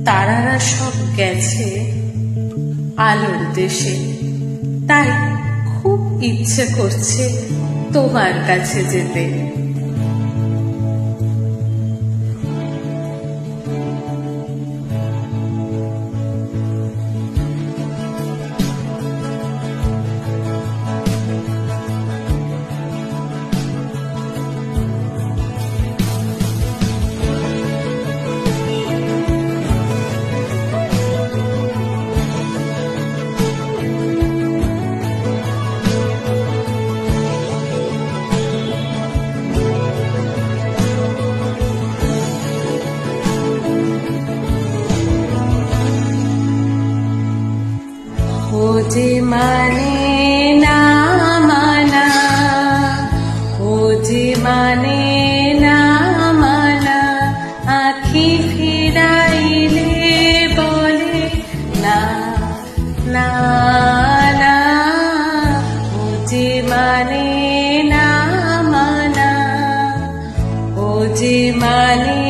তারারা সব গেছে আলোর দেশে, তাই খুব ইচ্ছে করছে তোমার কাছে যেতে। ও যে মানে না মানা, ও যে মানে না মানা, আঁখি ফিরাইলে বলে না না না। ও যে মানে না মানা, ও যে মানে